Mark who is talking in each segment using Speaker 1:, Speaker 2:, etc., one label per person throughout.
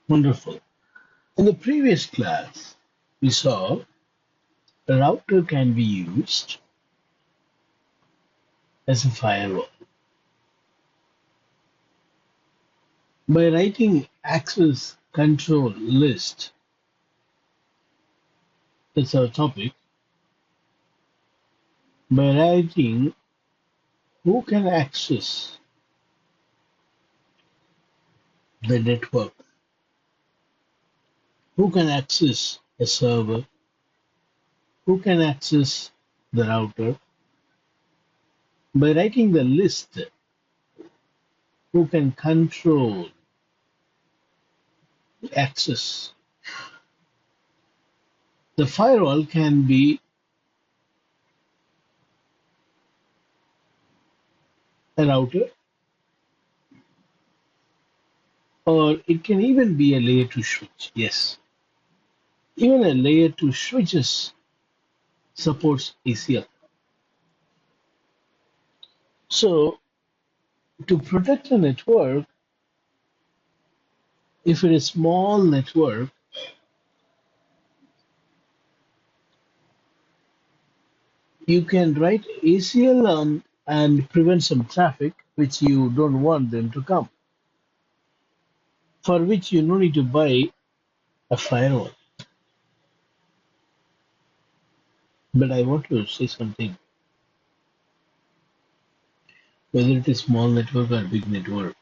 Speaker 1: Wonderful. In the previous class, we saw a router can be used as a firewall. By writing access control list, that's our topic, by writing who can access the network, who can access a server, who can access the router, by writing the list, who can control the access. The firewall can be a router, or it can even be a layer 2 switch. Yes, even a layer 2 switches supports ACL. So to protect a network, if it is small network, you can write ACL on and prevent some traffic which you don't want them to come, for which you no need to buy a firewall. But I want to say something, whether it is small network or big network,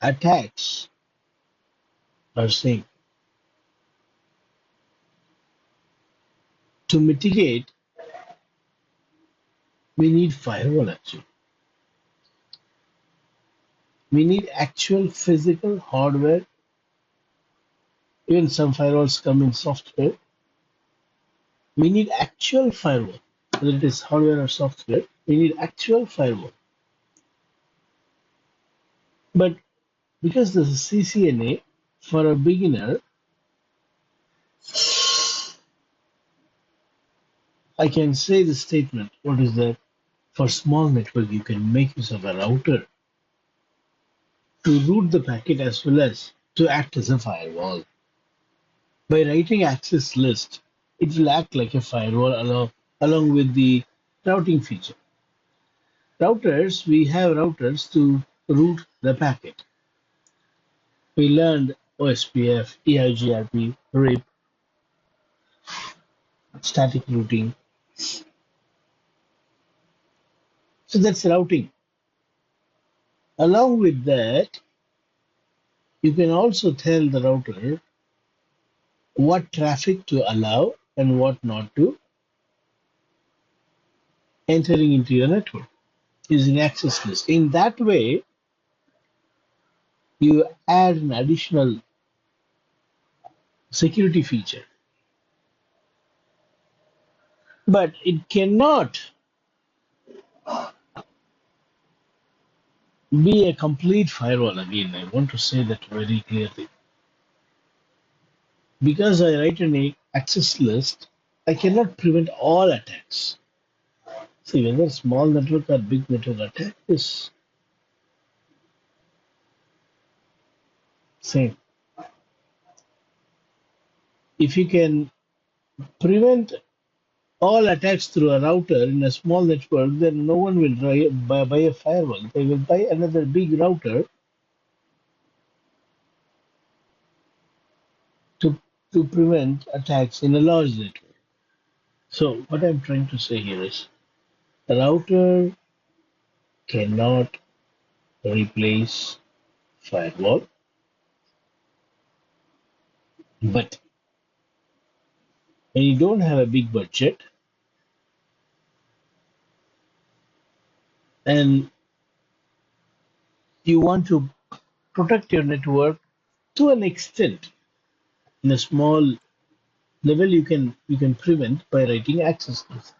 Speaker 1: attacks are same. To mitigate, we need firewall actually. We need actual physical hardware. Even some firewalls come in software. We need actual firewall, whether it is hardware or software. We need actual firewall. But because this is CCNA, for a beginner, I can say the statement. What is that? For small network, you can make use of a router to route the packet as well as to act as a firewall. By writing access list, it will act like a firewall along with the routing feature. Routers, we have routers to route the packet. We learned OSPF, EIGRP, RIP, static routing. So that's routing. Along with that, you can also tell the router what traffic to allow and what not to entering into your network using access list. In that way, you add an additional security feature. But it cannot be a complete firewall again. I want to say that very clearly. Because I write an access list, I cannot prevent all attacks. See, whether small network or big network attack is same. If you can prevent all attacks through a router in a small network, then no one will buy a firewall. They will buy another big router to, to prevent attacks in a large network. So what I'm trying to say here is a router cannot replace firewall, but when you don't have a big budget and you want to protect your network to an extent, in a small level you can prevent by writing access list.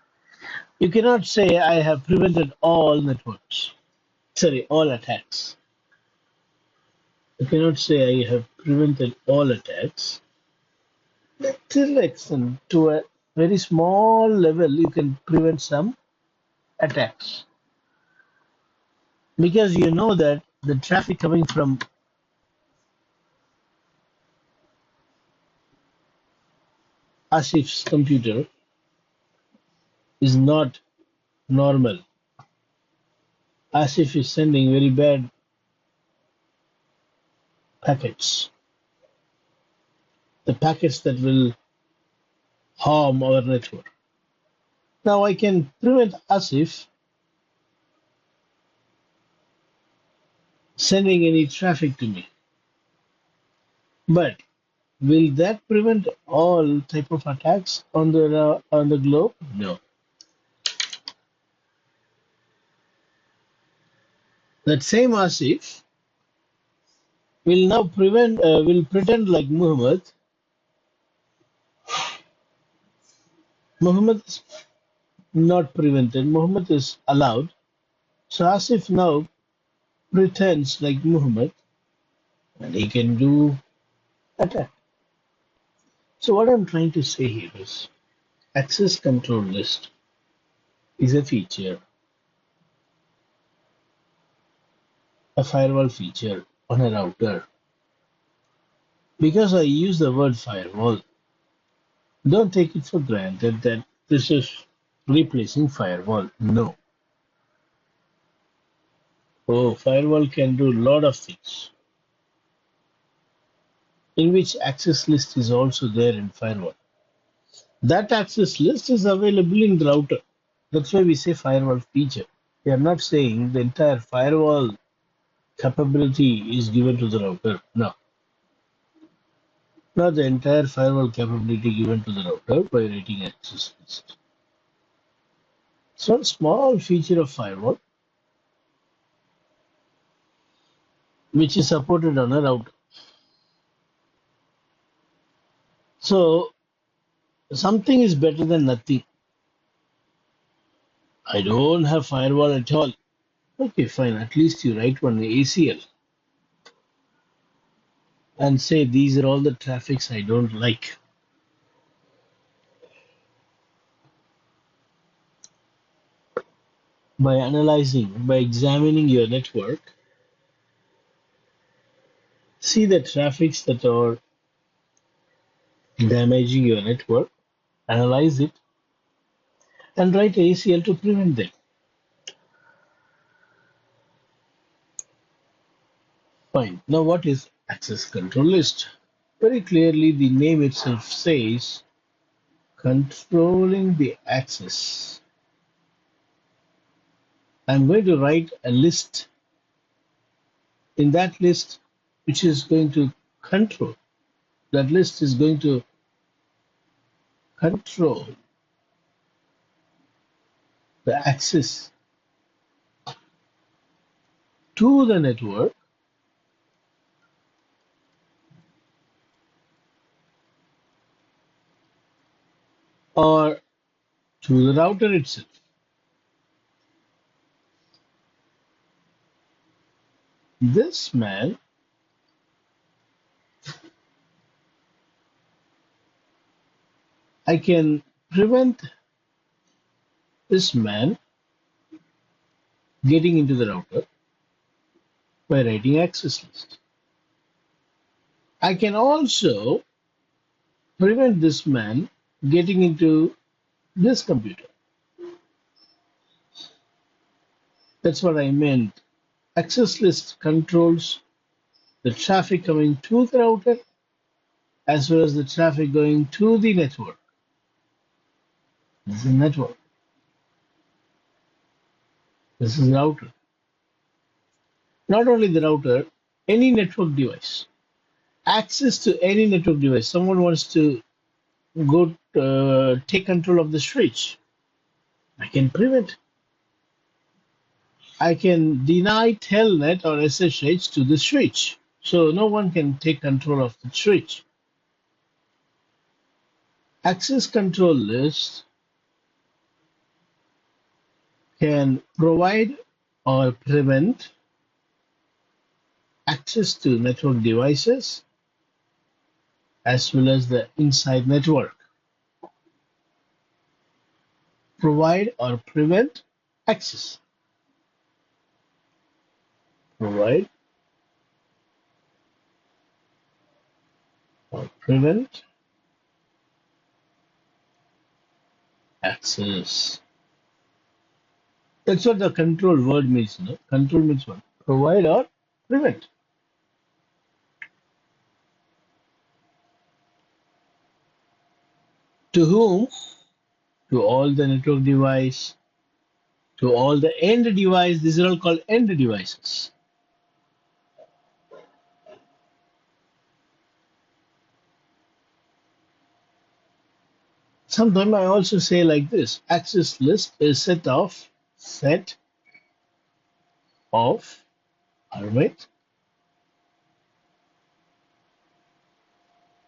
Speaker 1: You cannot say I have prevented all networks, sorry, all attacks. You cannot say I have prevented all attacks. Till extent, to a very small level, you can prevent some attacks. because you know that the traffic coming from Asif's computer is not normal. Asif is sending very bad packets, the packets that will harm our network. Now I can prevent Asif sending any traffic to me, but will that prevent all type of attacks on the globe? No. That same Asif will now will pretend like Muhammad. Muhammad is not prevented. Muhammad is allowed. So Asif now pretends like Muhammad, and he can do attack. So what I'm trying to say here is access control list is a feature, a firewall feature on a router. Because I use the word firewall, don't take it for granted that this is replacing firewall. No. Oh, firewall can do a lot of things, in which access list is also there in firewall. That access list is available in the router. That's why we say firewall feature. We are not saying the entire firewall capability is given to the router. No, not the entire firewall capability given to the router by writing access list. So a small feature of firewall which is supported on a router. So something is better than nothing. I don't have firewall at all. Okay, fine. At least you write one ACL and say these are all the traffics I don't like. By analyzing, by examining your network, see the traffics that are damaging your network, analyze it, and write ACL to prevent them. Fine. Now, what is access control list? Very clearly, the name itself says controlling the access. I'm going to write a list. In that list, which is going to control, that list is going to control the access to the network or to the router itself. This man I can prevent this man getting into the router by writing access list. I can also prevent this man getting into this computer. That's what I meant. Access list controls the traffic coming to the router as well as the traffic going to the network. This is network. This is router. Not only the router, any network device. Access to any network device. Someone wants to go take control of the switch. I can prevent. I can deny telnet or SSH to the switch. So no one can take control of the switch. Access control list can provide or prevent access to network devices as well as the inside network. Provide or prevent access. provide or prevent access. That's what the control word means. No? Control means what? Provide or prevent. To whom? To all the network device, to all the end device. These are all called end devices. Sometimes I also say like this: access list is set of permit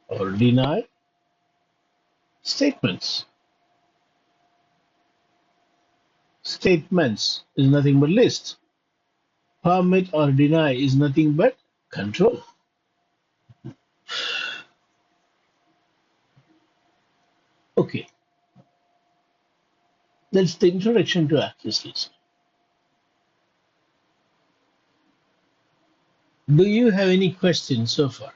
Speaker 1: or deny statements. Statements is nothing but list. Permit or deny is nothing but control. Okay, that's the introduction to access list. Do you have any questions so far?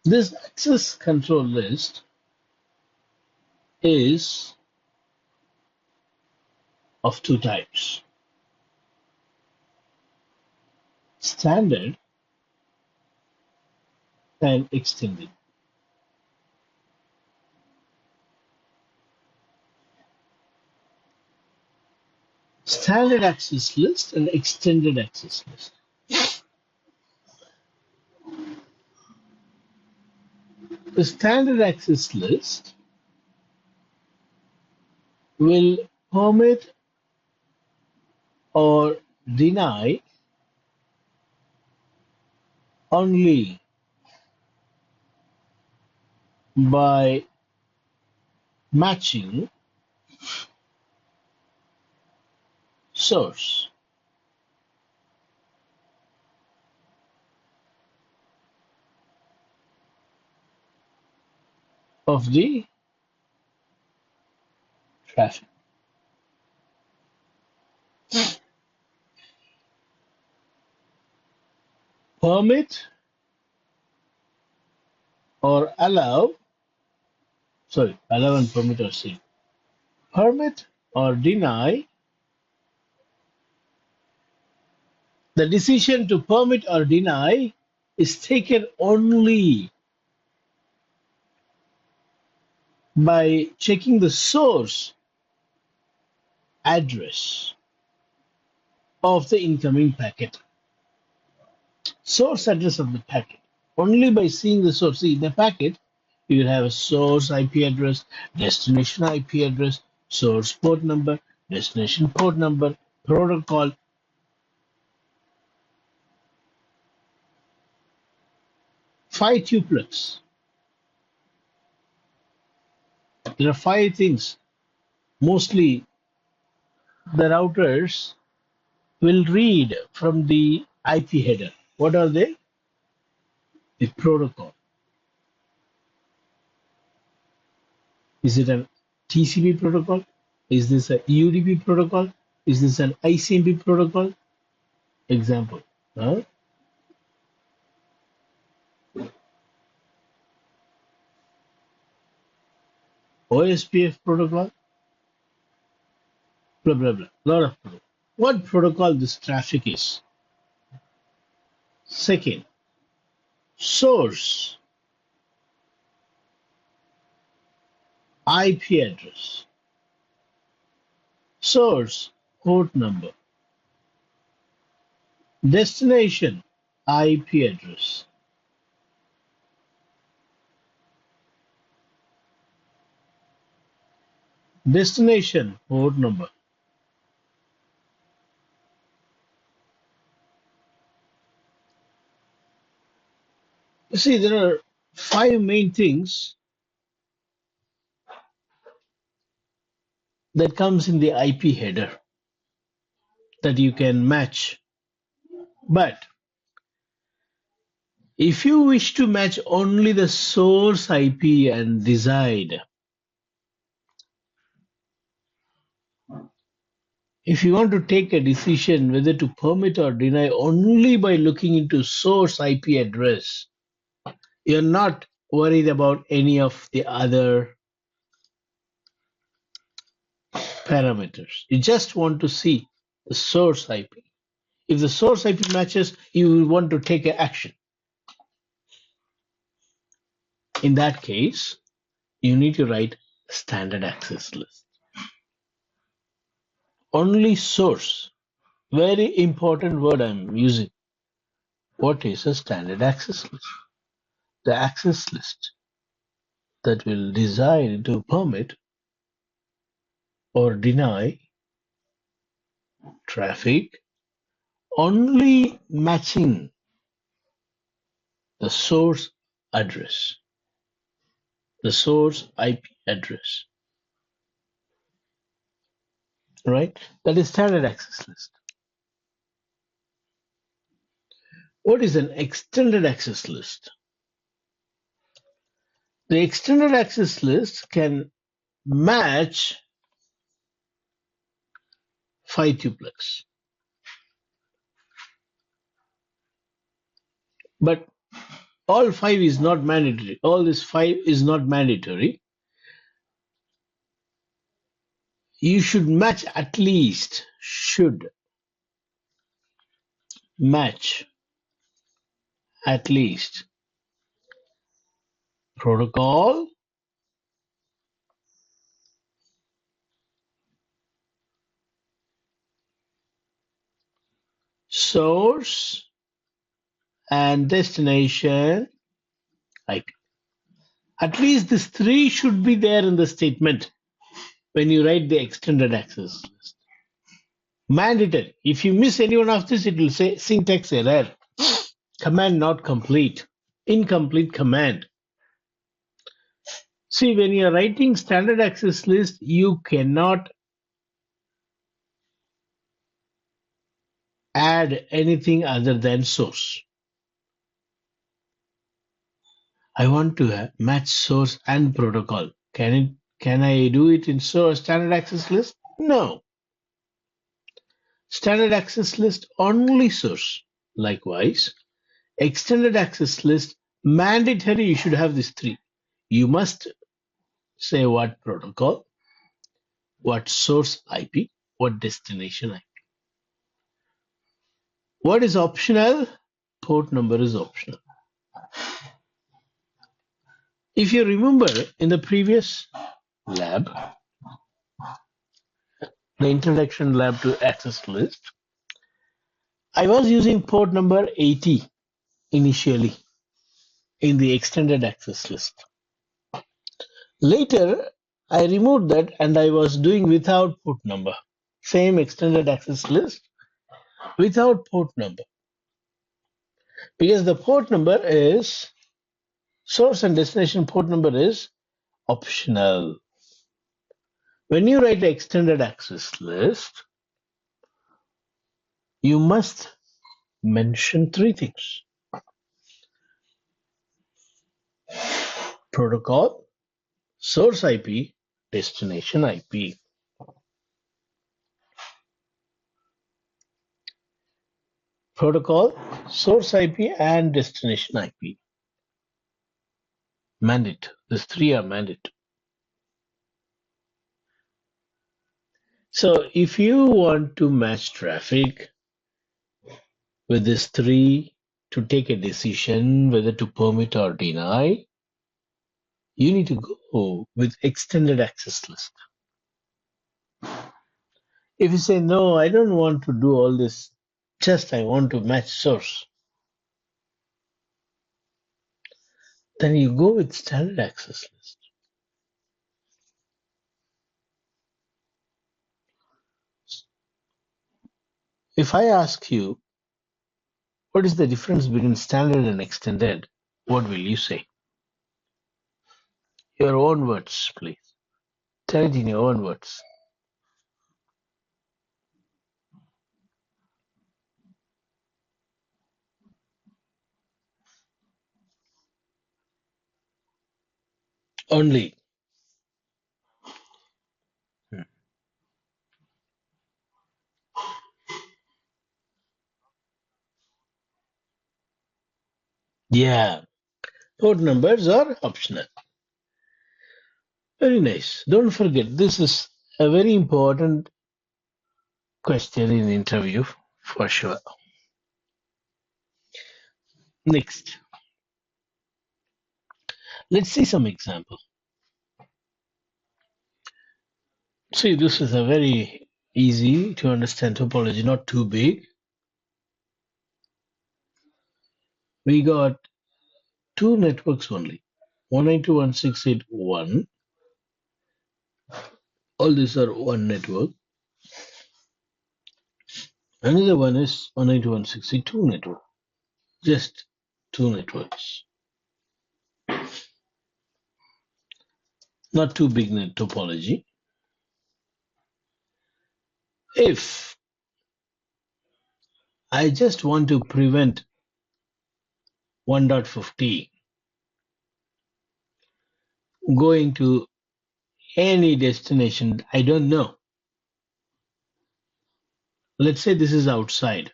Speaker 1: This access control list is of two types: standard and extended. Standard access list and extended access list. The standard access list will permit or deny only by matching source. Of the traffic. Permit or allow, sorry, allow and permit are same. Permit or deny, the decision to permit or deny is taken only by checking the source address of the incoming packet. Source address of the packet. Only by seeing the source. See, in the packet, you will have a source IP address, destination IP address, source port number, destination port number, protocol. Five tuplets. There are five things. Mostly the routers will read from the IP header. What are they? The protocol. Is it an TCP protocol? Is this a UDP protocol? Is this an ICMP protocol? Example. OSPF protocol, blah blah blah. Lot of protocol. What protocol this traffic is? Second, source IP address, source port number, destination IP address, destination port number. You see, there are five main things that comes in the IP header that you can match. But if you wish to match only the source IP and decide If you want to take a decision whether to permit or deny only by looking into source IP address, you're not worried about any of the other parameters. You just want to see the source IP. If the source IP matches, you will want to take an action. In that case, you need to write standard access list. Only source. Very important word I'm using. What is a standard access list? The access list that will decide to permit or deny traffic only matching the source address, the source IP address, right? That is standard access list. What is an extended access list? The extended access list can match 5 duplex, but all 5 is not mandatory. All this 5 is not mandatory. You should match at least, should match at least protocol, source, and destination IP. At least these 3 should be there in the statement when you write the extended access list. Mandatory. If you miss any one of this, it will say syntax error, command not complete, incomplete command. See, when you are writing standard access list, you cannot add anything other than source. I want to match source and protocol. Can I do it in source standard access list? No. Standard access list only source. Likewise, extended access list mandatory. You should have these 3. You must say what protocol, what source IP, what destination IP. What is optional? Port number is optional. If you remember in the previous lab, the introduction lab to access list, I was using port number 80 initially in the extended access list. Later, I removed that and I was doing without port number. Same extended access list without port number. Because the port number is, source and destination port number is optional. When you write the extended access list, you must mention 3 things. Protocol, source IP, destination IP. Protocol, source IP, and destination IP. Mandate. These 3 are mandate. So if you want to match traffic with these 3 to take a decision whether to permit or deny, you need to go with extended access list. If you say, no, I don't want to do all this, just I want to match source, then you go with standard access list. If I ask you, what is the difference between standard and extended? What will you say? Your own words, please. Tell it in your own words. Only. Yeah, port numbers are optional. Very nice. Don't forget, this is a very important question in interview for sure. Next, let's see some example. See, this is a very easy to understand topology, not too big. We got two networks only, 192.168.1. All these are one network. Another one is 192.168.2 network. Just two networks. Not too big net topology. If I just want to prevent 1.50 going to any destination I don't know. Let's say this is outside.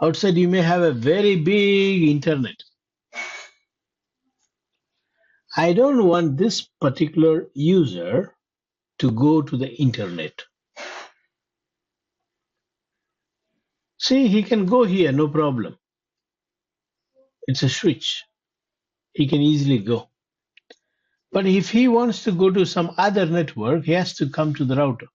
Speaker 1: Outside you may have a very big internet. I don't want this particular user to go to the internet. See, he can go here, no problem. It's a switch. He can easily go. But if he wants to go to some other network, he has to come to the router.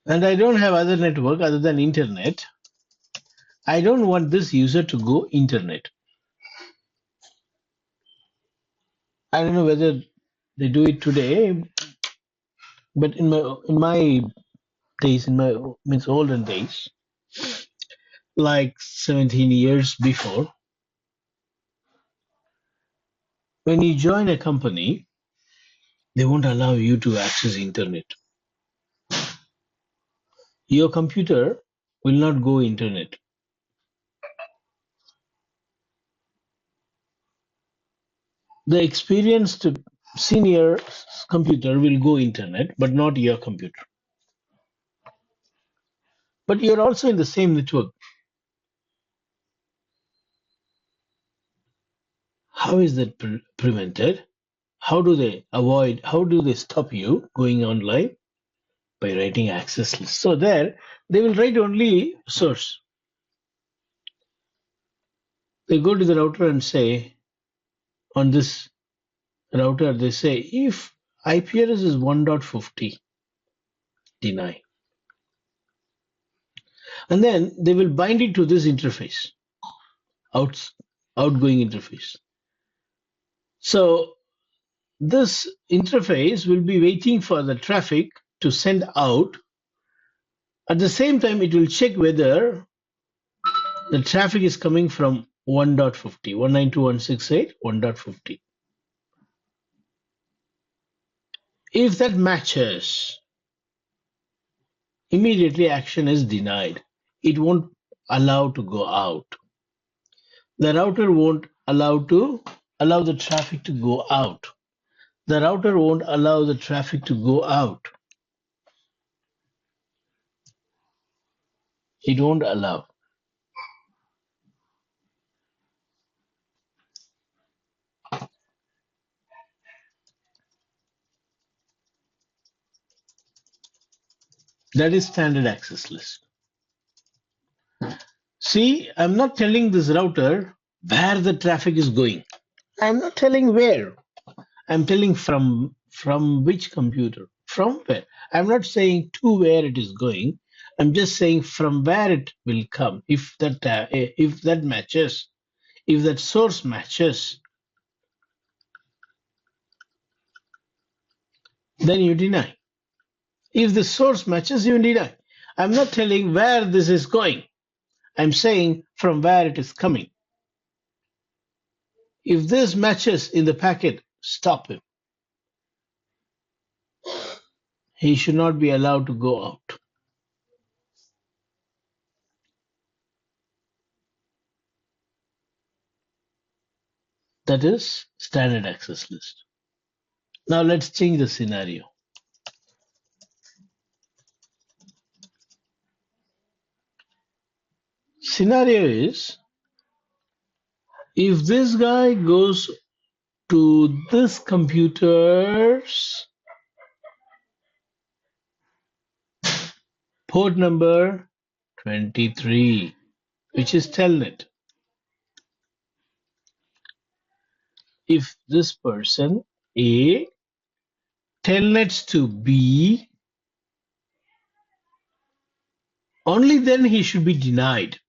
Speaker 1: And I don't have other network other than internet. I don't want this user to go internet. I don't know whether they do it today, but in my days, in my means olden days, like 17 years before, when you join a company, they won't allow you to access internet. Your computer will not go internet. The experienced senior computer will go internet, but not your computer. But you're also in the same network. How is that prevented? How do they avoid, how do they stop you going online? By writing access list. So there, they will write only source. They go to the router and say, on this router, they say, if IP address is 1.50, deny. And then they will bind it to this interface, outgoing interface. So this interface will be waiting for the traffic to send out. At the same time, it will check whether the traffic is coming from 1.50, 192.168, 1.50. If that matches, immediately action is denied. It won't allow to go out. The router won't allow the traffic to go out. The router won't allow the traffic to go out. It won't allow. That is standard access list. See, I'm not telling this router where the traffic is going. I'm not telling where. I'm telling from which computer. From where. I'm not saying to where it is going. I'm just saying from where it will come. If that matches, if that source matches, then you deny. If the source matches, you deny. I'm not telling where this is going. I'm saying from where it is coming. If this matches in the packet, stop him. He should not be allowed to go out. That is standard access list. Now let's change the scenario. Scenario is, if this guy goes to this computer's port number 23, which is telnet. If this person A telnets to B, only then he should be denied.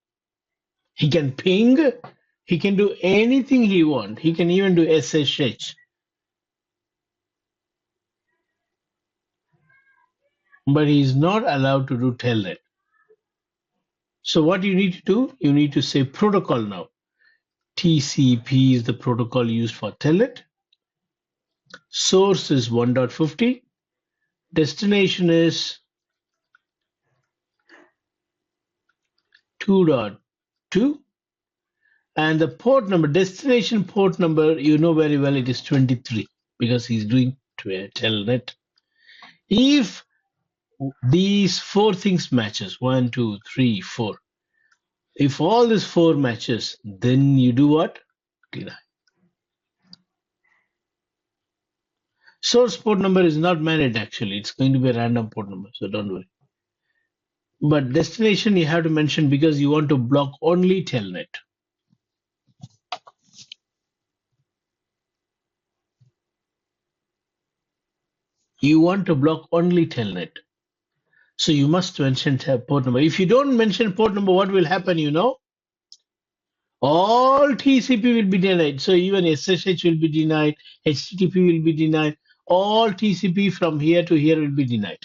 Speaker 1: He can ping, he can do anything he wants. He can even do SSH. But he is not allowed to do telnet. So what you need to do, you need to say protocol now. TCP is the protocol used for telnet. Source is 1.50. Destination is 2.2. And the port number, destination port number, you know very well it is 23 because he's doing telnet. If these four things matches, 1, 2, 3, 4, if all these four matches, then you do what? Deny. Source port number is not managed actually. It's going to be a random port number, so don't worry. But destination you have to mention because you want to block only telnet. You want to block only telnet. So you must mention port number. If you don't mention port number, what will happen, you know? All TCP will be denied. So even SSH will be denied, HTTP will be denied. All TCP from here to here will be denied.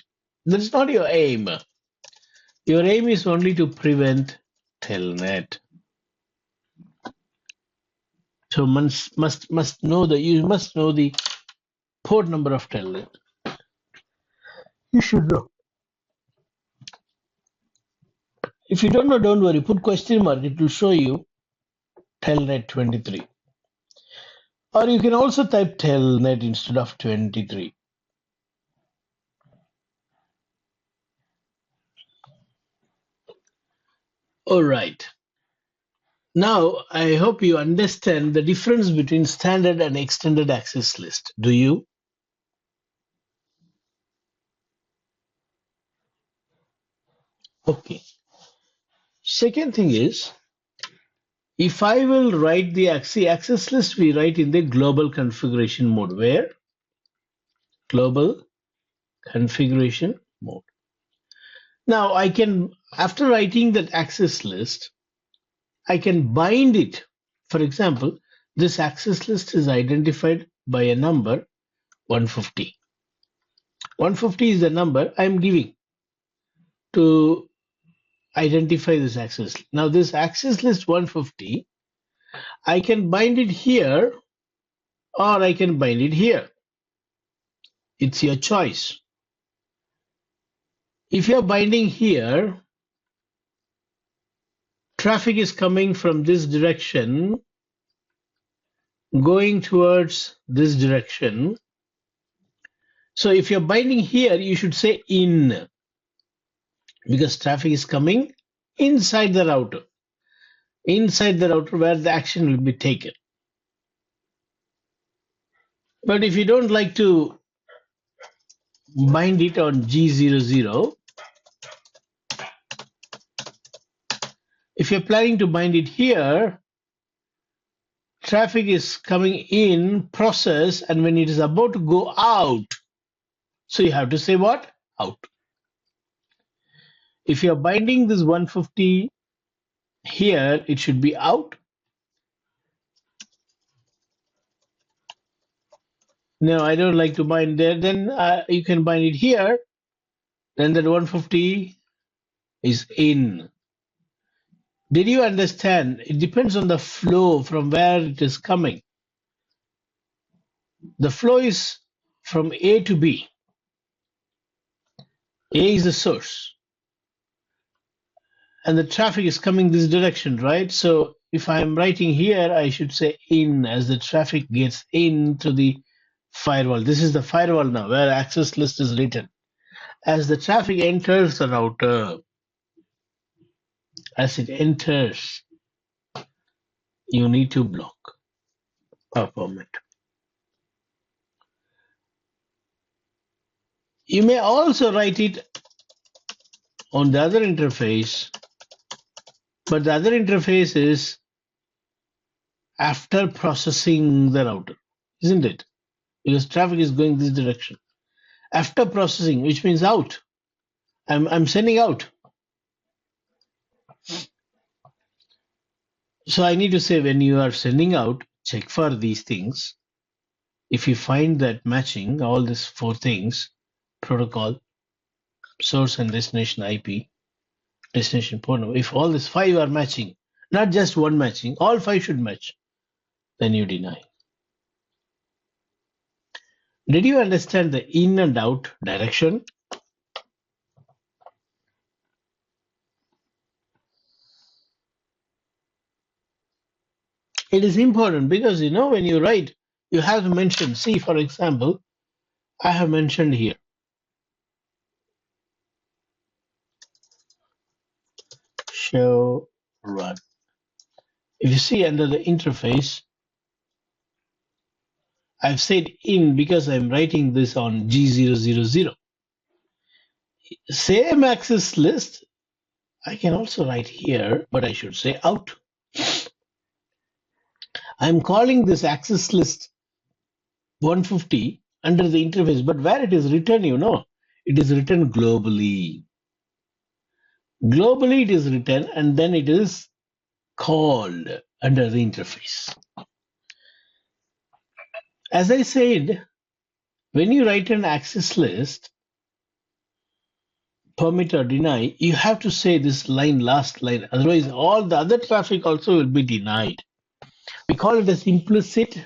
Speaker 1: That's not your aim. Your aim is only to prevent telnet. So you must know the port number of telnet. You should know. If you don't know, don't worry. Put question mark. It will show you telnet 23. Or you can also type telnet instead of 23. All right. Now, I hope you understand the difference between standard and extended access list. Do you? Okay. Second thing is, if I will write the access list, we write in the global configuration mode. Where? Global configuration mode. Now, I can, after writing that access list, I can bind it. For example, this access list is identified by a number 150. 150 is the number I'm giving to identify this access. Now this access list 150, I can bind it here or I can bind it here. It's your choice. If you're binding here, traffic is coming from this direction, going towards this direction. So if you're binding here, you should say in, because traffic is coming inside the router where the action will be taken. But if you don't like to bind it on G00, if you're planning to bind it here, traffic is coming in, process, and when it is about to go out, so you have to say what? Out. If you're binding this 150 here, it should be out. No, I don't like to bind there. Then you can bind it here. Then that 150 is in. Did you understand? It depends on the flow from where it is coming. The flow is from A to B. A is the source. And the traffic is coming this direction, right? So if I'm writing here, I should say in as the traffic gets into the firewall. This is the firewall now where access list is written. As the traffic enters the router, as it enters, you need to block a permit. You may also write it on the other interface, but the other interface is after processing the router, isn't it? Because traffic is going this direction. After processing, which means out. I'm sending out. So I need to say when you are sending out, check for these things. If you find that matching all these 4 things, protocol, source and destination IP, destination port number, if all these 5 are matching, not just one matching, all 5 should match, then you deny. Did you understand the in and out direction? It is important because when you write, you have to mention. See, for example, I have mentioned here. Show run. If you see under the interface, I've said in because I'm writing this on G000. Same access list, I can also write here, but I should say out. I'm calling this access list 150 under the interface, but where it is written, it is written globally. Globally, it is written and then it is called under the interface. As I said, when you write an access list, permit or deny, you have to say this line, last line. Otherwise, all the other traffic also will be denied. We call it as implicit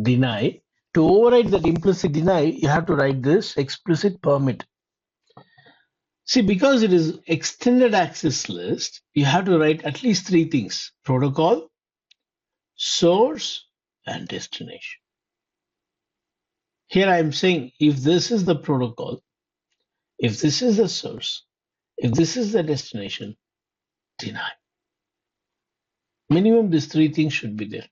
Speaker 1: deny. To override that implicit deny, you have to write this explicit permit. See, because it is extended access list, you have to write at least 3 things: protocol, source, and destination. Here I am saying if this is the protocol, if this is the source, if this is the destination, deny. Minimum these 3 things should be there.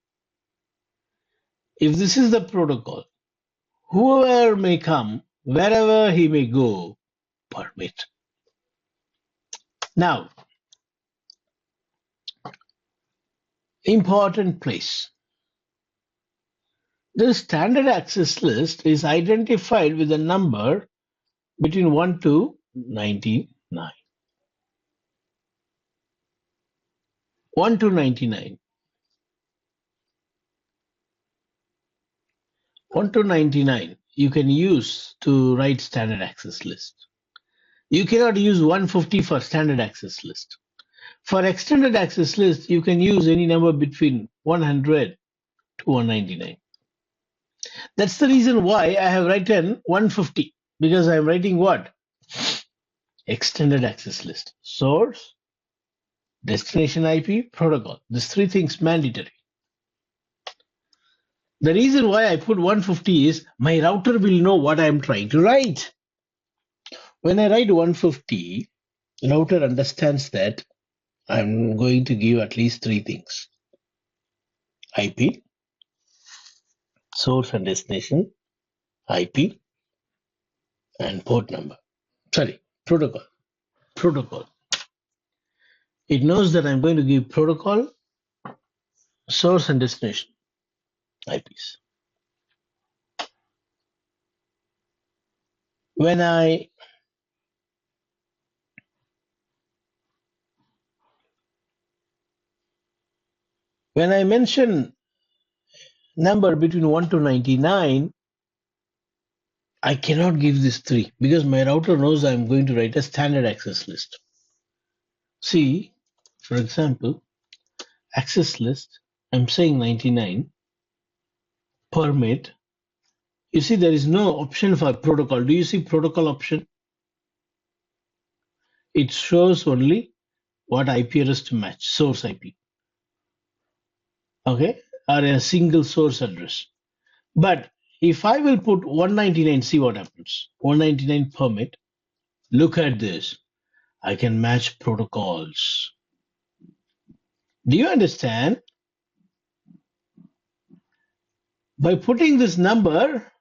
Speaker 1: If this is the protocol, whoever may come, wherever he may go, permit. Now, important place. The standard access list is identified with a number between 1 to 99. 1 to 99. 1 to 99 you can use to write standard access list. You cannot use 150 for standard access list. For extended access list, you can use any number between 100 to 199. That's the reason why I have written 150, because I'm writing what? Extended access list. Source, destination IP, protocol. These 3 things mandatory. The reason why I put 150 is my router will know what I'm trying to write. When I write 150, the router understands that I'm going to give at least 3 things: IP, source and destination, IP, and port number. Sorry, protocol. Protocol. It knows that I'm going to give protocol, source, and destination IPs. When I mention number between 1 to 99, I cannot give this 3 because my router knows I'm going to write a standard access list. See, for example, access list, I'm saying 99, permit. You see, there is no option for protocol. Do you see protocol option? It shows only what IP address to match, source IP. Okay, or a single source address. But if I will put 199, see what happens. 199 permit. Look at this. I can match protocols. Do you understand? By putting this number,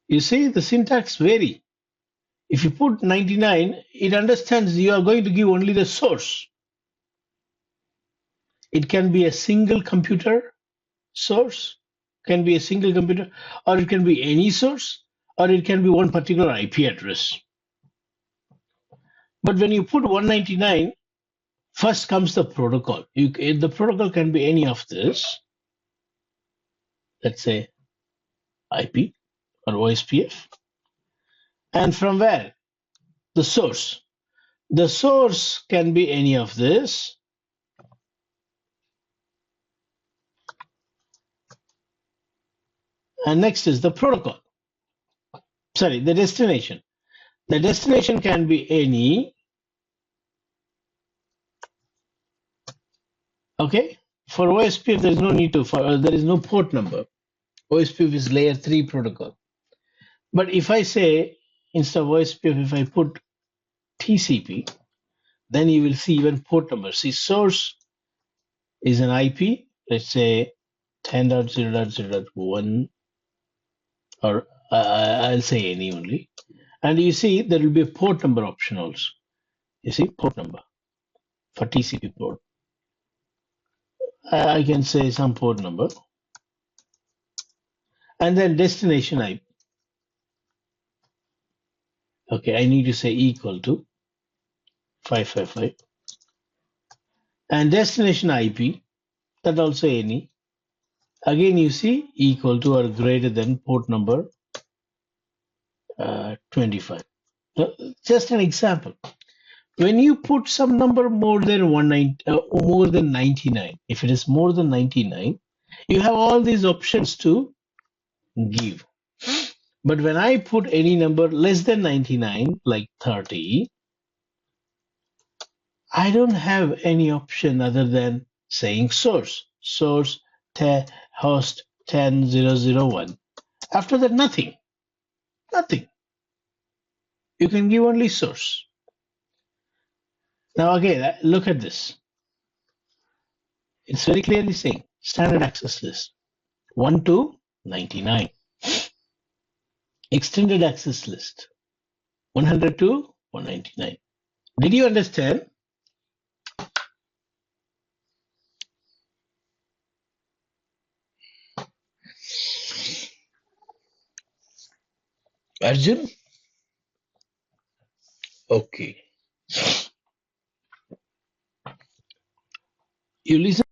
Speaker 1: you see the syntax vary. If you put 99, it understands you are going to give only the source. It can be a single computer source, can be a single computer, or it can be any source, or it can be one particular IP address. But when you put 199, first comes the protocol. The protocol can be any of this, let's say IP or OSPF. And from where? The source. The source can be any of this. And next is the protocol. Sorry, the destination. The destination can be any. Okay. For OSPF, there is no need to. There is no port number. OSPF is layer 3 protocol. But if I say instead of OSPF, if I put TCP, then you will see even port number. See, source is an IP. Let's say 10.0.0.1, or I'll say any only. And you see there will be a port number option also. You see port number for TCP port. I can say some port number. And then destination IP. Okay, I need to say equal to 555. And destination IP, that also any. Again, you see equal to or greater than port number 25. Just an example. When you put some number more than 99, if it is more than 99, you have all these options to give. But when I put any number less than 99, like 30, I don't have any option other than saying source. Source host 10001. After that, nothing. Nothing. You can give only source. Now again, look at this. It's very clearly saying standard access list 1 to 99. Extended access list 100 to 199. Did you understand? Arjun? Okay. You listen.